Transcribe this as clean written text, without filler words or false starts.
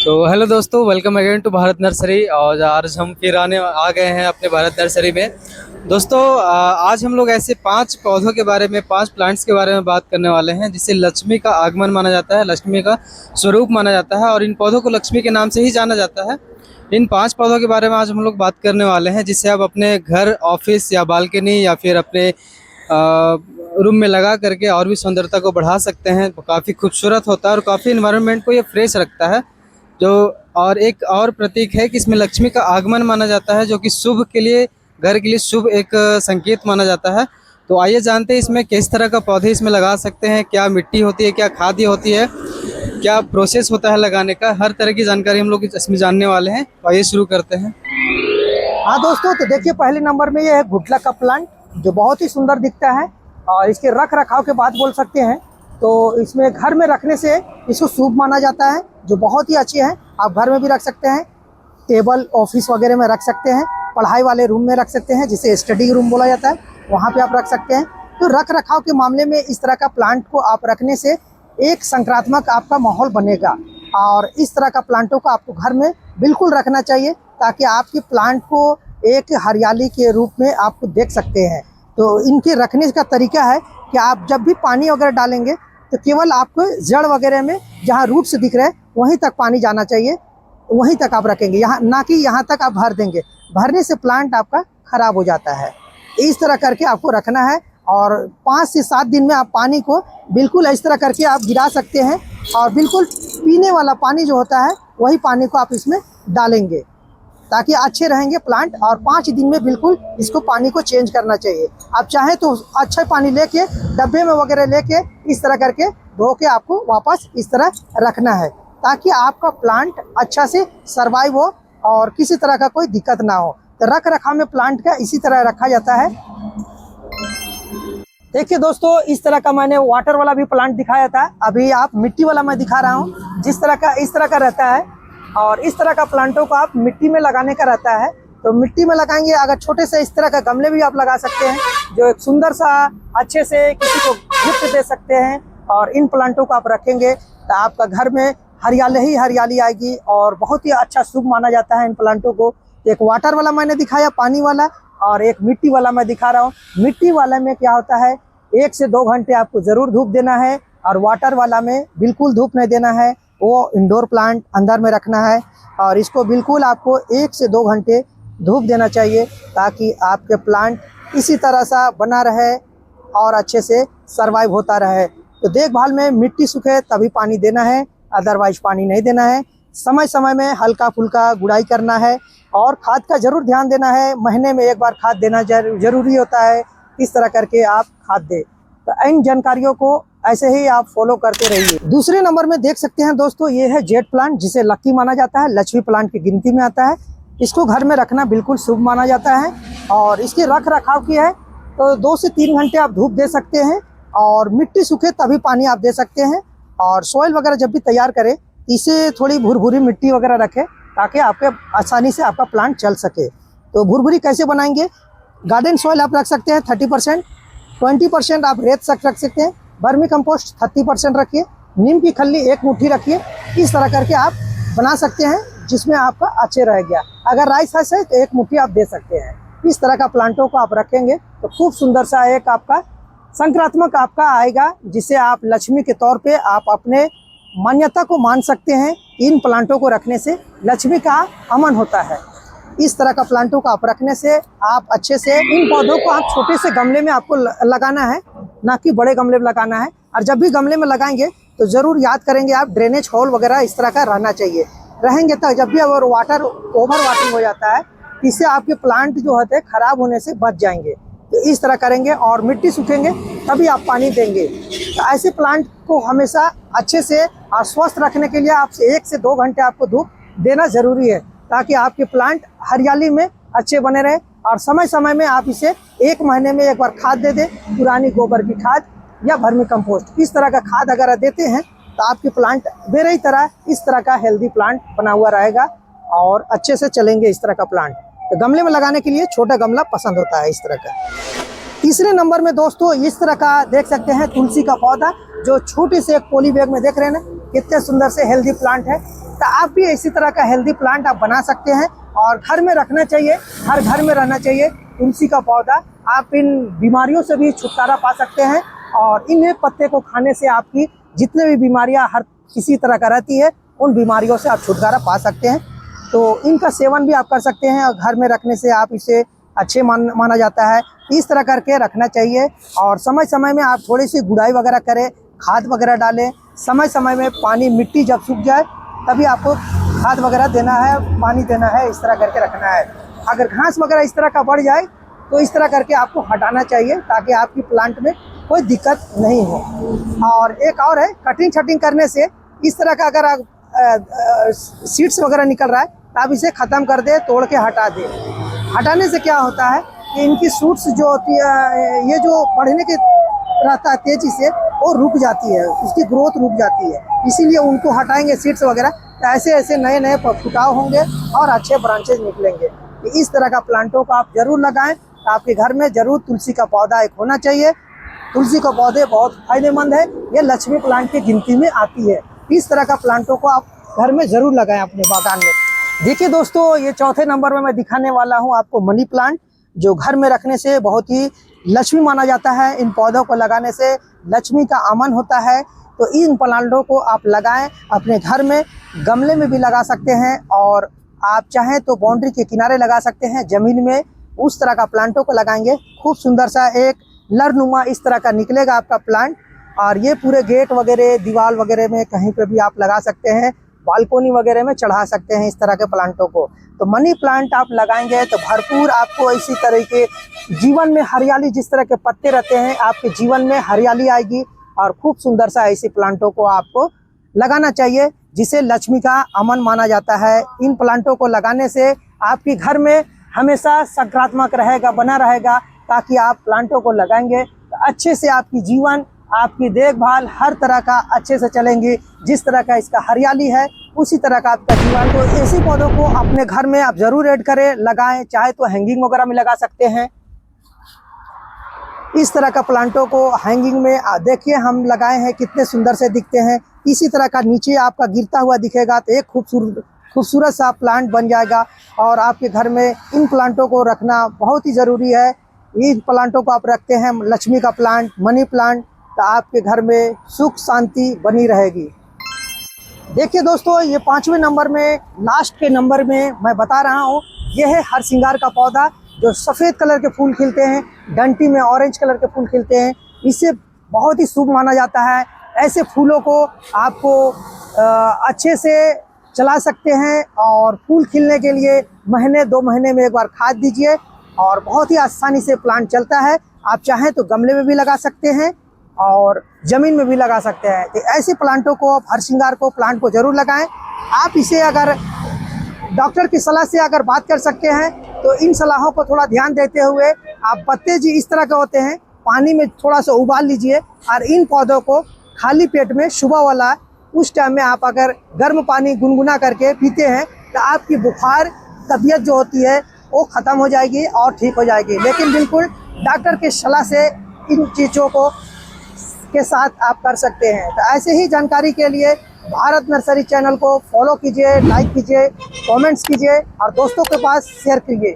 तो हेलो दोस्तों, welcome again to Bharat nursery. और आज हम फिर आ गए हैं अपने भारत नर्सरी में। दोस्तों आज हम लोग ऐसे 5 पौधों के बारे में, 5 प्लांट्स के बारे में बात करने वाले हैं जिसे लक्ष्मी का आगमन माना जाता है, लक्ष्मी का स्वरूप माना जाता है और इन पौधों को लक्ष्मी के नाम से ही जाना जाता है। इन 5 पौधों के बारे में आज हम लोग बात करने वाले हैं जिसे आप अपने घर, ऑफिस या बालकनी या फिर अपने रूम में लगा करके और भी सुंदरता को बढ़ा सकते हैं। काफ़ी खूबसूरत होता है और काफ़ी इन्वायरमेंट को ये फ्रेश रखता है। जो और एक और प्रतीक है कि इसमें लक्ष्मी का आगमन माना जाता है, जो कि शुभ के लिए, घर के लिए शुभ एक संकेत माना जाता है। तो आइए जानते हैं इसमें किस तरह का पौधे इसमें लगा सकते हैं, क्या मिट्टी होती है, क्या खाद होती है, क्या प्रोसेस होता है लगाने का, हर तरह की जानकारी हम लोग इसमें जानने वाले हैं। तो आइए शुरू करते हैं। हाँ दोस्तों, तो देखिए पहले नंबर में ये है गुडलक का प्लांट, जो बहुत ही सुंदर दिखता है और इसके रख रखाव के बात बोल सकते हैं तो इसमें घर में रखने से इसको शुभ माना जाता है, जो बहुत ही अच्छी है। आप घर में भी रख सकते हैं, टेबल ऑफिस वगैरह में रख सकते हैं, पढ़ाई वाले रूम में रख सकते हैं जिसे स्टडी रूम बोला जाता है, वहाँ पे आप रख सकते हैं। तो रख रखाव के मामले में इस तरह का प्लांट को आप रखने से एक सकारात्मक आपका माहौल बनेगा और इस तरह का प्लांटों को आपको घर में बिल्कुल रखना चाहिए ताकि आपके प्लांट को एक हरियाली के रूप में आपको देख सकते हैं। तो इनके रखने का तरीका है कि आप जब भी पानी वगैरह डालेंगे तो केवल आपको जड़ वगैरह में जहाँ रूट्स दिख रहे हैं वहीं तक पानी जाना चाहिए, वहीं तक आप रखेंगे, यहाँ ना कि यहाँ तक आप भर देंगे। भरने से प्लांट आपका ख़राब हो जाता है। इस तरह करके आपको रखना है और 5 से 7 दिन में आप पानी को बिल्कुल इस तरह करके आप गिरा सकते हैं और बिल्कुल पीने वाला पानी जो होता है वही पानी को आप इसमें डालेंगे ताकि अच्छे रहेंगे प्लांट। और 5 दिन में बिल्कुल इसको पानी को चेंज करना चाहिए। आप चाहें तो अच्छा पानी लेके डब्बे में वगैरह लेके इस तरह करके धो के आपको वापस इस तरह रखना है ताकि आपका प्लांट अच्छा से सर्वाइव हो और किसी तरह का कोई दिक्कत ना हो। तो रख रखाव में प्लांट का इसी तरह रखा जाता है। देखिए दोस्तों, इस तरह का मैंने वाटर वाला भी प्लांट दिखाया था, अभी आप मिट्टी वाला मैं दिखा रहा हूँ। जिस तरह का इस तरह का रहता है और इस तरह का प्लांटों को आप मिट्टी में लगाने का रहता है। तो मिट्टी में लगाएंगे, अगर छोटे से इस तरह का गमले भी आप लगा सकते हैं जो एक सुंदर सा अच्छे से किसी को गिफ्ट दे सकते हैं। और इन प्लांटों को आप रखेंगे तो आपका घर में हरियाली ही हरियाली आएगी और बहुत ही अच्छा शुभ माना जाता है इन प्लांटों को। एक वाटर वाला मैंने दिखाया, पानी वाला, और एक मिट्टी वाला मैं दिखा रहा हूँ। मिट्टी वाला में क्या होता है, 1 से 2 घंटे आपको ज़रूर धूप देना है और वाटर वाला में बिल्कुल धूप नहीं देना है। वो इंडोर प्लांट अंदर में रखना है और इसको बिल्कुल आपको 1 से 2 घंटे धूप देना चाहिए ताकि आपके प्लांट इसी तरह सा बना रहे और अच्छे से सर्वाइव होता रहे। तो देखभाल में मिट्टी सूखे तभी पानी देना है, अदरवाइज पानी नहीं देना है। समय समय में हल्का फुल्का गुड़ाई करना है और खाद का ज़रूर ध्यान देना है। महीने में 1 बार खाद देना ज़रूरी होता है। इस तरह करके आप खाद दें। तो इन जानकारियों को ऐसे ही आप फॉलो करते रहिए। दूसरे नंबर में देख सकते हैं दोस्तों, ये है जेड प्लांट, जिसे लक्की माना जाता है, लक्ष्मी प्लांट की गिनती में आता है। इसको घर में रखना बिल्कुल शुभ माना जाता है और इसके रख रखाव की है तो 2 से 3 घंटे आप धूप दे सकते हैं और मिट्टी सूखे तभी पानी आप दे सकते हैं। और सॉइल वगैरह जब भी तैयार करें इसे थोड़ी भुरभुरी मिट्टी वगैरह रखें ताकि आपके आसानी से आपका प्लांट चल सके। तो भुरभुरी कैसे बनाएंगे, गार्डन सॉइल आप रख सकते हैं 30%, 20% आप रेत रख सकते हैं, वर्मी कंपोस्ट 30% रखिए, नीम की खल्ली 1 मुट्ठी रखिए। इस तरह करके आप बना सकते हैं जिसमें आपका अच्छे रह गया। अगर राइस है तो 1 मुट्ठी आप दे सकते हैं। इस तरह का प्लांटों को आप रखेंगे तो खूब सुंदर सा एक आपका संक्रात्मक आपका आएगा, जिसे आप लक्ष्मी के तौर पे आप अपने मान्यता को मान सकते हैं। इन प्लांटों को रखने से लक्ष्मी का आगमन होता है। इस तरह का प्लांटों को आप रखने से आप अच्छे से इन पौधों को आप छोटे से गमले में आपको लगाना है, ना कि बड़े गमले में लगाना है। और जब भी गमले में लगाएंगे तो ज़रूर याद करेंगे आप ड्रेनेज होल वगैरह इस तरह का रहना चाहिए। रहेंगे तो जब भी अगर वाटर ओवर वाटरिंग हो जाता है इससे आपके प्लांट जो होते हैं ख़राब होने से बच जाएंगे। तो इस तरह करेंगे और मिट्टी सूखेंगे तभी आप पानी देंगे। तो ऐसे प्लांट को हमेशा अच्छे से और स्वस्थ रखने के लिए आपसे 1 से 2 घंटे आपको धूप देना ज़रूरी है ताकि आपके प्लांट हरियाली में अच्छे बने रहें। और समय समय में आप इसे 1 महीने में 1 बार खाद दे दें, पुरानी गोबर की खाद या वर्मी कंपोस्ट। इस तरह का खाद अगर देते हैं तो आपके प्लांट मेरे ही तरह इस तरह का हेल्दी प्लांट बना हुआ रहेगा और अच्छे से चलेंगे इस तरह का प्लांट। तो गमले में लगाने के लिए छोटा गमला पसंद होता है इस तरह का। तीसरे नंबर में दोस्तों इस तरह का देख सकते हैं तुलसी का पौधा, जो छोटे से एक पॉली बैग में देख रहे हैं ना, कितने सुंदर से हेल्दी प्लांट है। तो आप भी इसी तरह का हेल्दी प्लांट आप बना सकते हैं और घर में रखना चाहिए, हर घर में रहना चाहिए तुलसी का पौधा। आप इन बीमारियों से भी छुटकारा पा सकते हैं और इन्हें पत्ते को खाने से आपकी जितने भी बीमारियां हर किसी तरह का रहती है उन बीमारियों से आप छुटकारा पा सकते हैं। तो इनका सेवन भी आप कर सकते हैं और घर में रखने से आप इसे अच्छे माना जाता है। इस तरह करके रखना चाहिए और समय समय में आप थोड़ी सी गुड़ाई वगैरह करें, खाद वगैरह डालें। समय समय में पानी, मिट्टी जब सूख जाए तभी आपको खाद वगैरह देना है, पानी देना है, इस तरह करके रखना है। अगर घास वगैरह इस तरह का बढ़ जाए तो इस तरह करके आपको हटाना चाहिए ताकि आपकी प्लांट में कोई दिक्कत नहीं हो। और एक और है, कटिंग छटिंग करने से इस तरह का अगर सीड्स वगैरह निकल रहा है तो आप इसे ख़त्म कर दे, तोड़ के हटा दे। हटाने से क्या होता है कि इनकी सूट्स जो होती है, ये जो बढ़ने के रहता है तेजी से, वो रुक जाती है, उसकी ग्रोथ रुक जाती है। इसीलिए उनको हटाएंगे सीड्स वगैरह तो ऐसे ऐसे नए नए फुटाव होंगे और अच्छे ब्रांचेज निकलेंगे। तो इस तरह का प्लांटों को आप जरूर लगाएं। तो आपके घर में जरूर तुलसी का पौधा एक होना चाहिए। तुलसी के पौधे बहुत फायदेमंद है, ये लक्ष्मी प्लांट की गिनती में आती है। इस तरह का प्लांटों को आप घर में जरूर लगाएं अपने बागान में। देखिए दोस्तों, ये चौथे नंबर में मैं दिखाने वाला हूँ आपको मनी प्लांट, जो घर में रखने से बहुत ही लक्ष्मी माना जाता है। इन पौधों को लगाने से लक्ष्मी का आगमन होता है। तो इन प्लांटों को आप लगाएं अपने घर में, गमले में भी लगा सकते हैं और आप चाहें तो बाउंड्री के किनारे लगा सकते हैं, ज़मीन में। उस तरह का प्लांटों को लगाएंगे, खूब सुंदर सा एक लरनुमा इस तरह का निकलेगा आपका प्लांट। और ये पूरे गेट वगैरह, दीवार वगैरह में कहीं पे भी आप लगा सकते हैं, बालकोनी वगैरह में चढ़ा सकते हैं इस तरह के प्लांटों को। तो मनी प्लांट आप लगाएंगे तो भरपूर आपको इसी तरह के जीवन में हरियाली, जिस तरह के पत्ते रहते हैं आपके जीवन में हरियाली आएगी। और खूब सुंदर सा ऐसी प्लांटों को आपको लगाना चाहिए जिसे लक्ष्मी का आगमन माना जाता है। इन प्लांटों को लगाने से आपके घर में हमेशा सकारात्मक रहेगा, बना रहेगा। ताकि आप प्लांटों को लगाएंगे तो अच्छे से आपकी जीवन, आपकी देखभाल हर तरह का अच्छे से चलेंगी। जिस तरह का इसका हरियाली है उसी तरह का आपका जीवन। तो ऐसे पौधों को अपने घर में आप जरूर ऐड करें, लगाएं। चाहे तो हैंगिंग वगैरह में लगा सकते हैं। इस तरह का प्लांटों को हैंगिंग में देखिए हम लगाए हैं, कितने सुंदर से दिखते हैं। इसी तरह का नीचे आपका गिरता हुआ दिखेगा तो एक खूबसूरत सा प्लांट बन जाएगा। और आपके घर में इन प्लांटों को रखना बहुत ही ज़रूरी है। इन प्लांटों को आप रखते हैं, लक्ष्मी का प्लांट, मनी प्लांट, तो आपके घर में सुख शांति बनी रहेगी। देखिए दोस्तों, ये 5वें नंबर में, लास्ट के नंबर में मैं बता रहा हूँ, ये है हर श्रृंगार का पौधा, जो सफ़ेद कलर के फूल खिलते हैं, डंटी में ऑरेंज कलर के फूल खिलते हैं। इससे बहुत ही शुभ माना जाता है। ऐसे फूलों को आपको अच्छे से चला सकते हैं और फूल खिलने के लिए महीने 2 महीने में एक बार खाद दीजिए और बहुत ही आसानी से प्लांट चलता है। आप चाहें तो गमले में भी लगा सकते हैं और ज़मीन में भी लगा सकते हैं। तो ऐसे प्लांटों को, हर श्रृंगार को, प्लांट को ज़रूर लगाएं। आप इसे अगर डॉक्टर की सलाह से अगर बात कर सकते हैं तो इन सलाहों को थोड़ा ध्यान देते हुए आप, पत्ते जी इस तरह के होते हैं, पानी में थोड़ा सा उबाल लीजिए और इन पौधों को खाली पेट में सुबह वाला उस टाइम में आप अगर गर्म पानी गुनगुना करके पीते हैं तो आपकी बुखार, तबीयत जो होती है वो ख़त्म हो जाएगी और ठीक हो जाएगी। लेकिन बिल्कुल डॉक्टर की सलाह से इन चीज़ों को के साथ आप कर सकते हैं। तो ऐसे ही जानकारी के लिए भारत नर्सरी चैनल को फॉलो कीजिए, लाइक कीजिए, कमेंट्स कीजिए और दोस्तों के पास शेयर कीजिए।